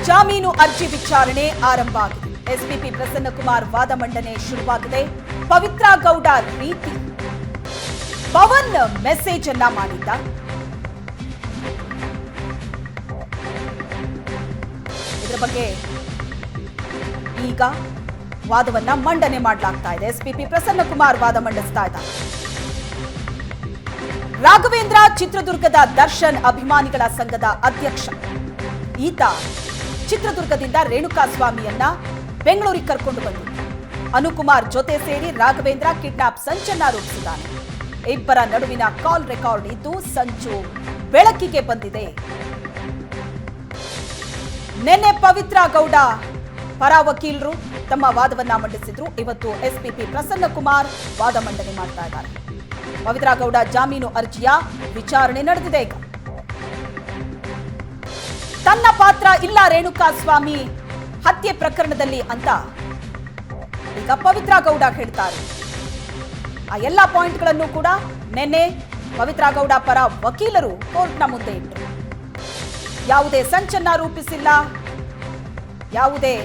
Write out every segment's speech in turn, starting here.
ಜಾಮೀನು ಅರ್ಜಿ ವಿಚಾರಣೆ ಆರಂಭ ಆಗಿದೆ. ಎಸ್ಪಿಪಿ ಪ್ರಸನ್ನಕುಮಾರ್ ವಾದ ಮಂಡನೆ ಶುರುವಾಗಿದೆ. ಪವಿತ್ರ ಗೌಡ ರೀತಿ ಪವನ್ ಮೆಸೇಜ್ ಅನ್ನ ಮಾಡಿದ್ದ. ಇದರ ಬಗ್ಗೆ ಈಗ ವಾದವನ್ನ ಮಂಡನೆ ಮಾಡಲಾಗ್ತಾ ಇದೆ. ಎಸ್ಪಿಪಿ ಪ್ರಸನ್ನಕುಮಾರ್ ವಾದ ಮಂಡಿಸ್ತಾ ಇದ್ದಾರೆ. ರಾಘವೇಂದ್ರ ಚಿತ್ರದುರ್ಗದ ದರ್ಶನ್ ಅಭಿಮಾನಿಗಳ ಸಂಘದ ಅಧ್ಯಕ್ಷ. ಈತ ಚಿತ್ರದುರ್ಗದಿಂದ ರೇಣುಕಾಸ್ವಾಮಿಯನ್ನ ಬೆಂಗಳೂರಿಗೆ ಕರ್ಕೊಂಡು ಬಂದಿದ್ದ. ಅನುಕುಮಾರ್ ಜೊತೆ ಸೇರಿ ರಾಘವೇಂದ್ರ ಕಿಡ್ನಾಪ್ ಸಂಚನ್ನ ರೂಪಿಸಿದ್ದಾನೆ. ಇಬ್ಬರ ನಡುವಿನ ಕಾಲ್ ರೆಕಾರ್ಡ್ ಇದ್ದು ಸಂಚು ಬೆಳಕಿಗೆ ಬಂದಿದೆ. ನಿನ್ನೆ ಪವಿತ್ರ ಗೌಡ ಪರ ವಕೀಲರು ತಮ್ಮ ವಾದವನ್ನ ಮಂಡಿಸಿದ್ರು. ಇವತ್ತು ಎಸ್ಪಿಪಿ ಪ್ರಸನ್ನಕುಮಾರ್ ವಾದ ಮಂಡನೆ ಮಾಡ್ತಾ ಇದ್ದಾರೆ. ಪವಿತ್ರ ಗೌಡ ಜಾಮೀನು ಅರ್ಜಿಯ ವಿಚಾರಣೆ ನಡೆದಿದೆ. ಈಗ ತನ್ನ ಪಾತ್ರ ಇಲ್ಲ ರೇಣುಕಾಸ್ವಾಮಿ ಹತ್ಯೆ ಪ್ರಕರಣದಲ್ಲಿ ಅಂತ ಈಗ ಪವಿತ್ರ ಗೌಡ ಹೇಳ್ತಾರೆ. ಆ ಎಲ್ಲ ಪಾಯಿಂಟ್ಗಳನ್ನು ಕೂಡ ನಿನ್ನೆ ಪವಿತ್ರ ಗೌಡ ಪರ ವಕೀಲರು ಕೋರ್ಟ್ನ ಮುಂದೆ ಇಟ್ಟರು. ಯಾವುದೇ ಸಂಚನ್ನ ರೂಪಿಸಿಲ್ಲ, ಯಾವುದೇ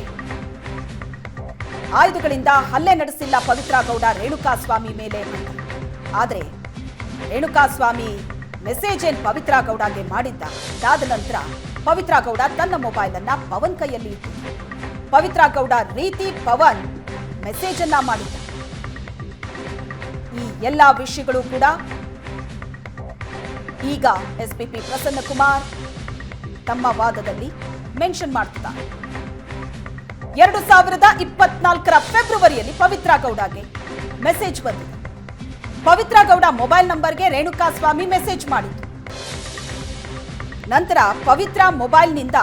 ಆಯುಧಗಳಿಂದ ಹಲ್ಲೆ ನಡೆಸಿಲ್ಲ ಪವಿತ್ರ ಗೌಡ ರೇಣುಕಾಸ್ವಾಮಿ ಮೇಲೆ. ಆದರೆ ರೇಣುಕಾಸ್ವಾಮಿ ಮೆಸೇಜ್ ಏನ್ ಪವಿತ್ರ ಗೌಡಗೆ ಮಾಡಿದ್ದ. ಅದಾದ ನಂತರ ಪವಿತ್ರ ಗೌಡ ತನ್ನ ಮೊಬೈಲ್ ಅನ್ನ ಪವನ್ ಕೈಯಲ್ಲಿ ಇಟ್ಟಿದ್ದ. ಪವಿತ್ರ ಗೌಡ ರೀತಿ ಪವನ್ ಮೆಸೇಜ್ ಅನ್ನ ಮಾಡಿದ್ದ. ಈ ಎಲ್ಲಾ ವಿಷಯಗಳು ಕೂಡ ಈಗ ಎಸ್ಪಿಪಿ ಪ್ರಸನ್ನಕುಮಾರ್ ತಮ್ಮ ವಾದದಲ್ಲಿ ಮೆನ್ಷನ್ ಮಾಡ್ತಿದ್ದಾರೆ. 2024 ಫೆಬ್ರವರಿಯಲ್ಲಿ ಪವಿತ್ರ ಗೌಡಗೆ ಮೆಸೇಜ್ ಬಂದಿದೆ. ಪವಿತ್ರ ಗೌಡ ಮೊಬೈಲ್ ನಂಬರ್ಗೆ ರೇಣುಕಾಸ್ವಾಮಿ ಮೆಸೇಜ್ ಮಾಡಿತ್ತು. ನಂತರ ಪವಿತ್ರ ಮೊಬೈಲ್ನಿಂದ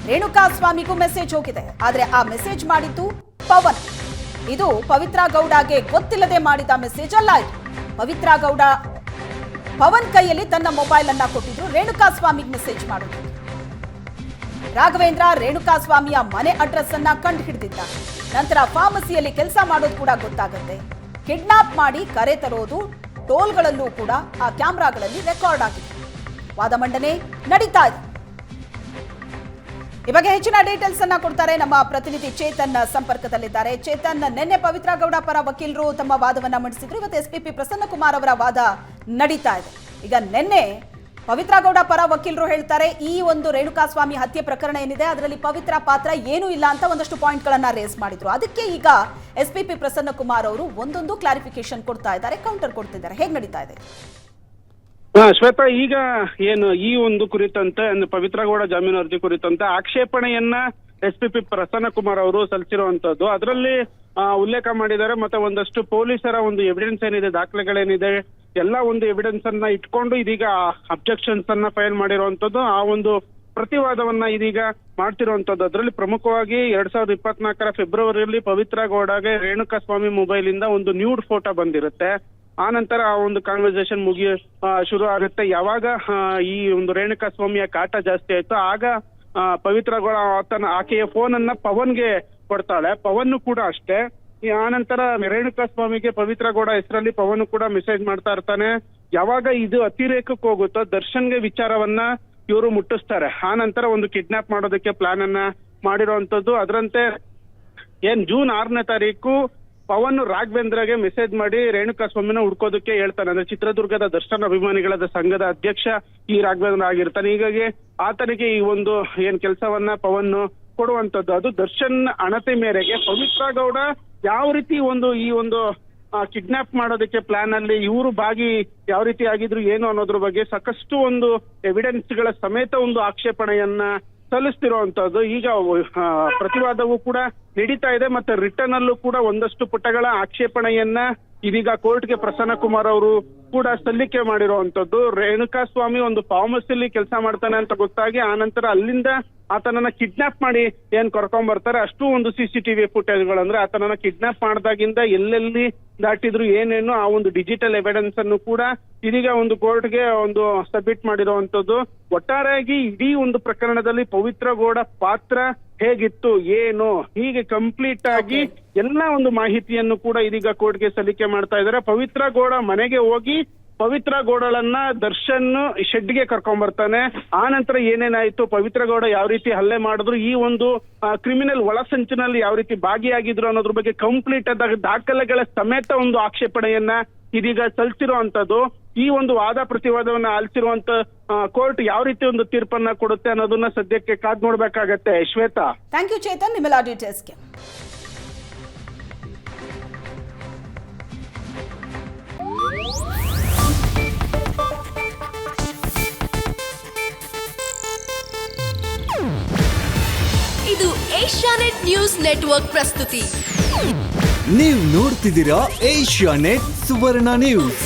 ರೇಣುಕಾಸ್ವಾಮಿಗೂ ಮೆಸೇಜ್ ಹೋಗಿದೆ. ಆದರೆ ಆ ಮೆಸೇಜ್ ಮಾಡಿದ್ದು ಪವನ್. ಇದು ಪವಿತ್ರ ಗೌಡಗೆ ಗೊತ್ತಿಲ್ಲದೆ ಮಾಡಿದ ಮೆಸೇಜ್ ಅಲ್ಲ. ಇದು ಪವಿತ್ರ ಗೌಡ ಪವನ್ ಕೈಯಲ್ಲಿ ತನ್ನ ಮೊಬೈಲ್ ಅನ್ನ ಕೊಟ್ಟಿದ್ರು. ರೇಣುಕಾಸ್ವಾಮಿಗೆ ಮೆಸೇಜ್ ಮಾಡಿದ್ರು. ರಾಘವೇಂದ್ರ ರೇಣುಕಾಸ್ವಾಮಿಯ ಮನೆ ಅಡ್ರೆಸ್ ಅನ್ನ ಕಂಡು ಹಿಡಿದಿದ್ದ. ನಂತರ ಫಾರ್ಮಸಿಯಲ್ಲಿ ಕೆಲಸ ಮಾಡೋದು ಕೂಡ ಗೊತ್ತಾಗುತ್ತೆ. ಕಿಡ್ನಾಪ್ ಮಾಡಿ ಕರೆ ತರೋದು ಟೋಲ್ಗಳಲ್ಲೂ ಕೂಡ ಆ ಕ್ಯಾಮೆರಾಗಳಲ್ಲಿ ರೆಕಾರ್ಡ್ ಆಗಿದೆ. ವಾದ ಮಂಡನೆ ನಡೀತಾ ಇದೆ. ಈ ಬಗ್ಗೆ ಹೆಚ್ಚಿನ ಡೀಟೇಲ್ಸ್ ಅನ್ನ ಕೊಡ್ತಾರೆ ನಮ್ಮ ಪ್ರತಿನಿಧಿ ಚೇತನ್ ಸಂಪರ್ಕದಲ್ಲಿದ್ದಾರೆ. ಚೇತನ್, ನಿನ್ನೆ ಪವಿತ್ರ ಗೌಡ ಪರ ವಕೀಲರು ತಮ್ಮ ವಾದವನ್ನ ಮಂಡಿಸಿದ್ರು. ಇವತ್ತು ಎಸ್ಪಿಪಿ ಪ್ರಸನ್ನಕುಮಾರ್ ಅವರ ವಾದ ನಡೀತಾ ಇದೆ. ಈಗ ನಿನ್ನೆ ಪವಿತ್ರ ಗೌಡ ಪರ ವಕೀಲರು ಹೇಳ್ತಾರೆ, ಈ ಒಂದು ರೇಣುಕಾಸ್ವಾಮಿ ಹತ್ಯೆ ಪ್ರಕರಣ ಏನಿದೆ ಅದರಲ್ಲಿ ಪವಿತ್ರ ಪಾತ್ರ ಏನೂ ಇಲ್ಲ ಅಂತ ಒಂದಷ್ಟು ಪಾಯಿಂಟ್ಗಳನ್ನ ರೇಸ್ ಮಾಡಿದ್ರು. ಅದಕ್ಕೆ ಈಗ ಎಸ್ಪಿಪಿ ಪ್ರಸನ್ನಕುಮಾರ್ ಅವರು ಒಂದೊಂದು ಕ್ಲಾರಿಫಿಕೇಶನ್ ಕೊಡ್ತಾ ಇದ್ದಾರೆ, ಕೌಂಟರ್ ಕೊಡ್ತಿದ್ದಾರೆ. ಹೇಗೆ ನಡೀತಾ ಇದೆ? ಶ್ವೇತಾ, ಈಗ ಏನು ಈ ಒಂದು ಕುರಿತಂತೆ ಪವಿತ್ರ ಗೌಡ ಜಾಮೀನು ಅರ್ಜಿ ಕುರಿತಂತೆ ಆಕ್ಷೇಪಣೆಯನ್ನ ಎಸ್ಪಿಪಿ ಪ್ರಸನ್ನಕುಮಾರ್ ಅವರು ಸಲ್ಲಿಸಿರುವಂತದ್ದು. ಅದರಲ್ಲಿ ಉಲ್ಲೇಖ ಮಾಡಿದ್ದಾರೆ. ಮತ್ತೆ ಒಂದಷ್ಟು ಪೊಲೀಸರ ಒಂದು ಎವಿಡೆನ್ಸ್ ಏನಿದೆ, ದಾಖಲೆಗಳೇನಿದೆ, ಎಲ್ಲ ಒಂದು ಎವಿಡೆನ್ಸ್ ಅನ್ನ ಇಟ್ಕೊಂಡು ಇದೀಗ ಅಬ್ಜೆಕ್ಷನ್ಸ್ ಅನ್ನ ಫೈಲ್ ಮಾಡಿರುವಂತದ್ದು. ಆ ಒಂದು ಪ್ರತಿವಾದವನ್ನ ಇದೀಗ ಮಾಡ್ತಿರುವಂತದ್ದು. ಅದರಲ್ಲಿ ಪ್ರಮುಖವಾಗಿ 2024 ಫೆಬ್ರವರಿಯಲ್ಲಿ ಪವಿತ್ರ ಗೌಡಗೆ ರೇಣುಕಾಸ್ವಾಮಿ ಮೊಬೈಲ್ ಇಂದ ಒಂದು ನ್ಯೂಡ್ ಫೋಟೋ ಬಂದಿರುತ್ತೆ. ಆ ನಂತರ ಆ ಒಂದು ಕಾನ್ವರ್ಸೇಷನ್ ಶುರು ಆಗುತ್ತೆ. ಯಾವಾಗ ಈ ಒಂದು ರೇಣುಕಾಸ್ವಾಮಿಯ ಕಾಟ ಜಾಸ್ತಿ ಆಯ್ತು, ಆಗ ಪವಿತ್ರ ಗೌಡ ಆಕೆಯ ಫೋನ್ ಅನ್ನ ಪವನ್ಗೆ ಕೊಡ್ತಾಳೆ. ಪವನ್ ಕೂಡ ಅಷ್ಟೇ. ಆ ನಂತರ ರೇಣುಕಾಸ್ವಾಮಿಗೆ ಪವಿತ್ರ ಗೌಡ ಹೆಸರಲ್ಲಿ ಪವನ್ ಕೂಡ ಮೆಸೇಜ್ ಮಾಡ್ತಾ ಇರ್ತಾನೆ. ಯಾವಾಗ ಇದು ಅತಿರೇಕಕ್ಕೆ ಹೋಗುತ್ತೋ ದರ್ಶನ್ಗೆ ವಿಚಾರವನ್ನ ಇವರು ಮುಟ್ಟಿಸ್ತಾರೆ. ಆ ನಂತರ ಒಂದು ಕಿಡ್ನಾಪ್ ಮಾಡೋದಕ್ಕೆ ಪ್ಲಾನ್ ಅನ್ನ ಮಾಡಿರುವಂತದ್ದು. ಅದರಂತೆ ಜೂನ್ 6ನೇ ತಾರೀಕು ಪವನ್ ರಾಘವೇಂದ್ರಗೆ ಮೆಸೇಜ್ ಮಾಡಿ ರೇಣುಕಾಸ್ವಾಮಿನ ಹುಡ್ಕೋದಕ್ಕೆ ಹೇಳ್ತಾನೆ. ಅಂದ್ರೆ ಚಿತ್ರದುರ್ಗದ ದರ್ಶನ್ ಅಭಿಮಾನಿಗಳ ಸಂಘದ ಅಧ್ಯಕ್ಷ ಈ ರಾಘವೇಂದ್ರ ಆಗಿರ್ತಾನೆ. ಹೀಗಾಗಿ ಆತನಿಗೆ ಈ ಒಂದು ಕೆಲಸವನ್ನ ಪವನ್ ಕೊಡುವಂತದ್ದು. ಅದು ದರ್ಶನ್ ಅಣತೆ ಮೇರೆಗೆ ಪವಿತ್ರ ಗೌಡ ಯಾವ ರೀತಿ ಈ ಒಂದು ಕಿಡ್ನಾಪ್ ಮಾಡೋದಕ್ಕೆ ಪ್ಲಾನ್ ಅಲ್ಲಿ ಇವರು ಭಾಗಿ ಯಾವ ರೀತಿ ಆಗಿದ್ರು ಏನು ಅನ್ನೋದ್ರ ಬಗ್ಗೆ ಸಾಕಷ್ಟು ಒಂದು ಎವಿಡೆನ್ಸ್ ಗಳ ಸಮೇತ ಒಂದು ಆಕ್ಷೇಪಣೆಯನ್ನ ಸಲ್ಲಿಸ್ತಿರುವಂತದ್ದು. ಈಗ ಪ್ರತಿವಾದವೂ ಕೂಡ ನಡೀತಾ ಇದೆ. ಮತ್ತೆ ರಿಟರ್ನ್ ಅಲ್ಲೂ ಕೂಡ ಒಂದಷ್ಟು ಪುಟಗಳ ಆಕ್ಷೇಪಣೆಯನ್ನ ಇದೀಗ ಕೋರ್ಟ್ಗೆ ಪ್ರಸನ್ನಕುಮಾರ್ ಅವರು ಕೂಡ ಸಲ್ಲಿಕೆ ಮಾಡಿರುವಂತದ್ದು. ರೇಣುಕಾಸ್ವಾಮಿ ಒಂದು ಫಾರ್ಮಸಿಯಲ್ಲಿ ಕೆಲಸ ಮಾಡ್ತಾನೆ ಅಂತ ಗೊತ್ತಾಗಿ ಆ ನಂತರ ಅಲ್ಲಿಂದ ಆತನನ್ನ ಕಿಡ್ನಾಪ್ ಮಾಡಿ ಕರ್ಕೊಂಡ್ ಬರ್ತಾರೆ. ಅಷ್ಟು ಒಂದು CCTV ಫುಟೇಜ್ಗಳು, ಅಂದ್ರೆ ಆತನನ್ನ ಕಿಡ್ನಾಪ್ ಮಾಡಿದಾಗಿಂದ ಎಲ್ಲೆಲ್ಲಿ ದಾಟಿದ್ರು ಏನೇನು ಆ ಒಂದು ಡಿಜಿಟಲ್ ಎವಿಡೆನ್ಸ್ ಅನ್ನು ಕೂಡ ಇದೀಗ ಒಂದು ಕೋರ್ಟ್ಗೆ ಒಂದು ಸಬ್ಮಿಟ್ ಮಾಡಿರುವಂತದ್ದು. ಒಟ್ಟಾರೆಯಾಗಿ ಇಡೀ ಒಂದು ಪ್ರಕರಣದಲ್ಲಿ ಪವಿತ್ರ ಗೌಡ ಪಾತ್ರ ಹೇಗಿತ್ತು ಏನು ಹೀಗೆ ಕಂಪ್ಲೀಟ್ ಆಗಿ ಎಲ್ಲ ಒಂದು ಮಾಹಿತಿಯನ್ನು ಕೂಡ ಇದೀಗ ಕೋರ್ಟ್ಗೆ ಸಲ್ಲಿಕೆ ಮಾಡ್ತಾ ಇದ್ದಾರೆ. ಪವಿತ್ರ ಗೌಡ ಮನೆಗೆ ಹೋಗಿ ಪವಿತ್ರ ಗೌಡಳನ್ನ ದರ್ಶನ್ ಶೆಡ್ಗೆ ಕರ್ಕೊಂಡ್ ಬರ್ತಾನೆ. ಆ ನಂತರ ಏನೇನಾಯ್ತು, ಪವಿತ್ರ ಗೌಡ ಯಾವ ರೀತಿ ಹಲ್ಲೆ ಮಾಡಿದ್ರು, ಈ ಒಂದು ಕ್ರಿಮಿನಲ್ ಒಳಸಂಚಿನಲ್ಲಿ ಯಾವ ರೀತಿ ಭಾಗಿಯಾಗಿದ್ರು ಅನ್ನೋದ್ರ ಬಗ್ಗೆ ಕಂಪ್ಲೀಟ್ ಆದ ದಾಖಲೆಗಳ ಸಮೇತ ಒಂದು ಆಕ್ಷೇಪಣೆಯನ್ನ ಇದೀಗ ಸಲ್ಲಿಸಿರುವಂತದ್ದು. ಈ ಒಂದು ವಾದ ಪ್ರತಿವಾದವನ್ನ ಆಲಿಸಿರುವಂತ ಕೋರ್ಟ್ ಯಾವ ರೀತಿ ಒಂದು ತೀರ್ಪನ್ನ ಕೊಡುತ್ತೆ ಅನ್ನೋದನ್ನ ಸದ್ಯಕ್ಕೆ ಕಾದ್ ನೋಡ್ಬೇಕಾಗತ್ತೆ. ಶ್ವೇತಾ, ಥ್ಯಾಂಕ್ ಯು ಚೇತನ್, ನಿಮ್ಮೆಲ್ಲ ಡೀಟೇಲ್ಸ್ಗೆ. ಇದು ಏಷ್ಯಾನೆಟ್ ನ್ಯೂಸ್ ನೆಟ್ವರ್ಕ್ ಪ್ರಸ್ತುತಿ. ನೀವು ನೋಡ್ತಿದ್ದೀರಾ ಏಷ್ಯಾನೆಟ್ ಸುವರ್ಣ ನ್ಯೂಸ್.